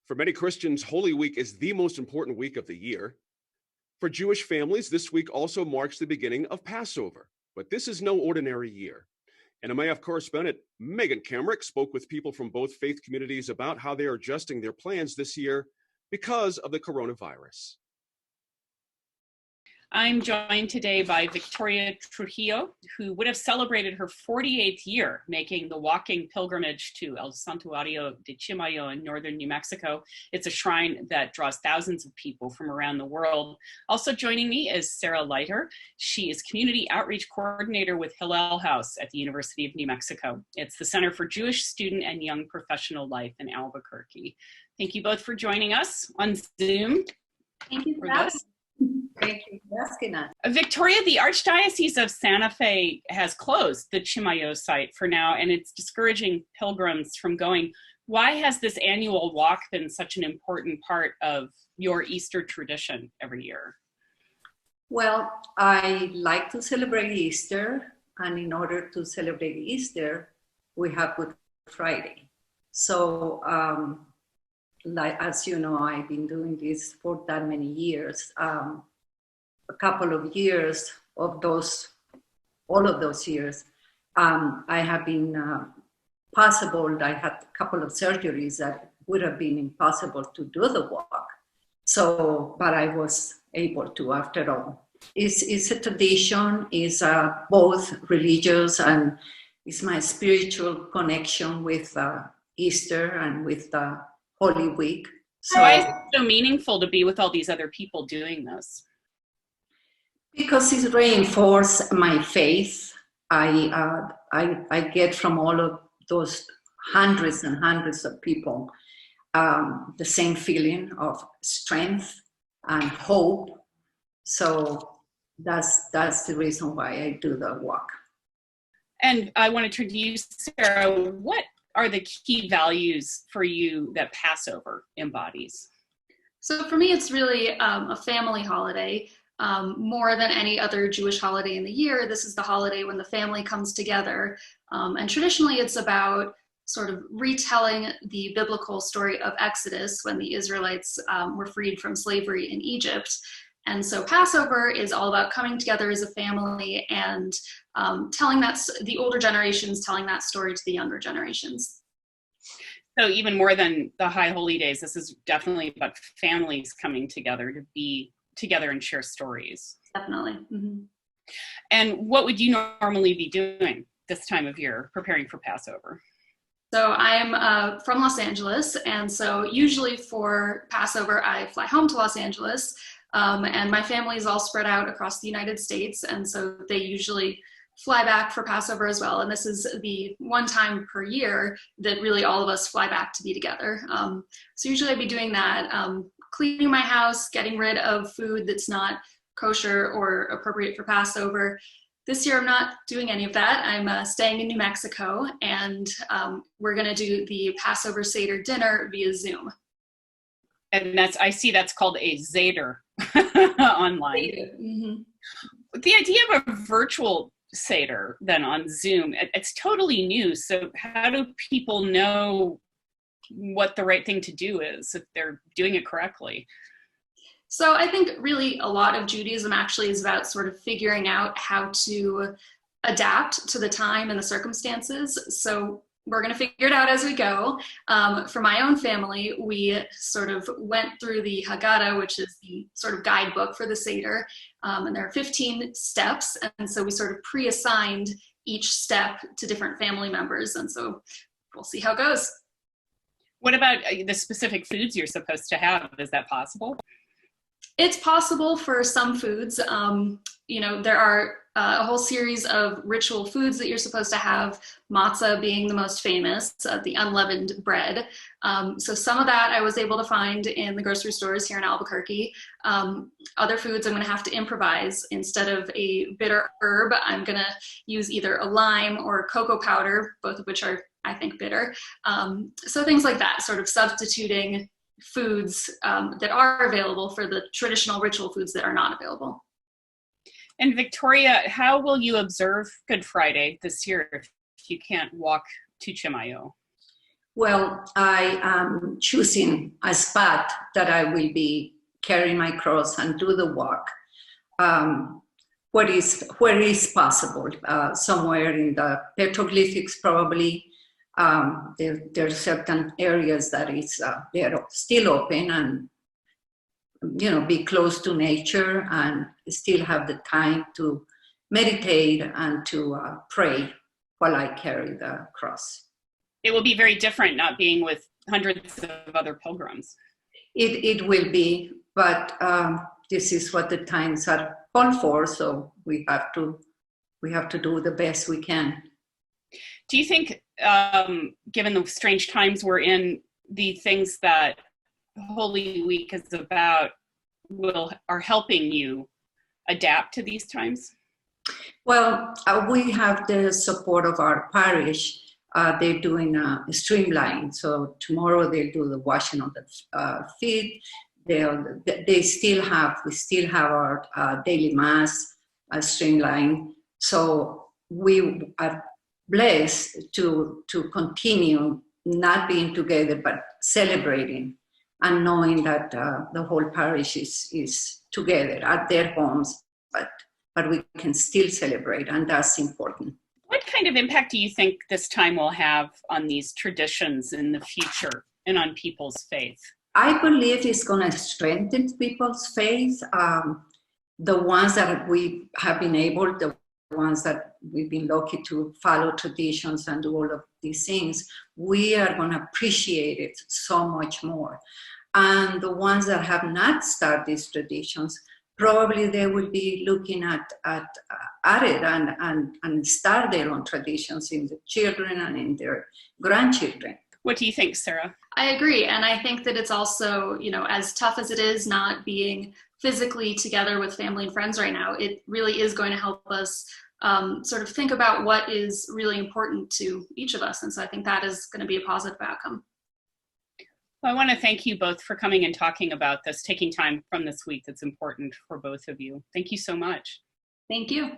For many Christians, Holy Week is the most important week of the year. For Jewish families, this week also marks the beginning of Passover, but this is no ordinary year. And MIF correspondent Megan Kamrick spoke with people from both faith communities about how they are adjusting their plans this year because of the coronavirus. I'm joined today by Victoria Trujillo, who would have celebrated her 48th year making the walking pilgrimage to El Santuario de Chimayo in northern New Mexico. It's a shrine that draws thousands of people from around the world. Also joining me is Sarah Leiter. She is Community Outreach Coordinator with Hillel House at the University of New Mexico. It's the Center for Jewish Student and Young Professional Life in Albuquerque. Thank you both for joining us on Zoom. Thank you for having us. Thank you for asking us. Victoria, the Archdiocese of Santa Fe has closed the Chimayo site for now, and it's discouraging pilgrims from going. Why has this annual walk been such an important part of your Easter tradition every year? Well, I like to celebrate Easter, and in order to celebrate Easter, we have Good Friday. So, as you know, I've been doing this for that many years. A couple of years of those, all of those years, I have been possible. I had a couple of surgeries that would have been impossible to do the walk. So, but I was able to after all. It's a tradition, is both religious and it's my spiritual connection with Easter and with Holy Week. So, why is it so meaningful to be with all these other people doing this? Because it reinforces my faith. I get from all of those hundreds and hundreds of people the same feeling of strength and hope. So that's the reason why I do the walk. And I want to turn to you, Sarah. What are the key values for you that Passover embodies? So for me, it's really a family holiday. More than any other Jewish holiday in the year, this is the holiday when the family comes together. And traditionally, it's about sort of retelling the biblical story of Exodus when the Israelites were freed from slavery in Egypt. And so Passover is all about coming together as a family and telling the older generations telling that story to the younger generations. So even more than the high holy days, this is definitely about families coming together to be together and share stories. Definitely. Mm-hmm. And what would you normally be doing this time of year, preparing for Passover? So I'm from Los Angeles, and so usually for Passover, I fly home to Los Angeles, and my family is all spread out across the United States, and so they usually fly back for Passover as well. And this is the one time per year that really all of us fly back to be together. So usually I'd be doing that, cleaning my house, getting rid of food that's not kosher or appropriate for Passover. This year I'm not doing any of that. I'm staying in New Mexico, and we're gonna do the Passover Seder dinner via Zoom. And I see that's called a Seder online. Mm-hmm. The idea of a virtual Seder then on Zoom, it's totally new. So how do people know what the right thing to do is if they're doing it correctly? So I think really a lot of Judaism actually is about sort of figuring out how to adapt to the time and the circumstances. So we're going to figure it out as we go. For my own family, we sort of went through the Haggadah, which is the sort of guidebook for the Seder. And there are 15 steps. And so we sort of pre-assigned each step to different family members. And so we'll see how it goes. What about the specific foods you're supposed to have? Is that possible? It's possible for some foods. There are a whole series of ritual foods that you're supposed to have, matzah being the most famous, the unleavened bread. So some of that I was able to find in the grocery stores here in Albuquerque. Other foods I'm going to have to improvise. Instead of a bitter herb, I'm going to use either a lime or cocoa powder, both of which are, I think, bitter. So things like that, sort of substituting foods that are available for the traditional ritual foods that are not available. And Victoria, how will you observe Good Friday this year if you can't walk to Chimayo? Well, I am choosing a spot that I will be carrying my cross and do the walk. Where is possible, somewhere in the petroglyphics probably. There are certain areas that they're still open, and be close to nature and still have the time to meditate and to pray while I carry the cross. It will be very different not being with hundreds of other pilgrims. It will be, but this is what the times are called for, so we have to do the best we can. Do you think, given the strange times we're in, the things that Holy Week is about are helping you adapt to these times? Well, we have the support of our parish. They're doing a streamline. So tomorrow they'll do the washing of the feet. We still have our daily mass streamline. So we are blessed to continue not being together, but celebrating and knowing that the whole parish is together at their homes, but we can still celebrate, and that's important. What kind of impact do you think this time will have on these traditions in the future and on people's faith? I believe it's going to strengthen people's faith. The ones that we have been able, the ones that we've been lucky to follow traditions and do all of these things, we are going to appreciate it so much more. And the ones that have not started these traditions, probably they will be looking at it and start their own traditions in the children and in their grandchildren. What do you think, Sarah? I agree. And I think that it's also, as tough as it is not being physically together with family and friends right now, it really is going to help us sort of think about what is really important to each of us. And so I think that is going to be a positive outcome. Well, I want to thank you both for coming and talking about this, taking time from this week that's important for both of you. Thank you so much. Thank you.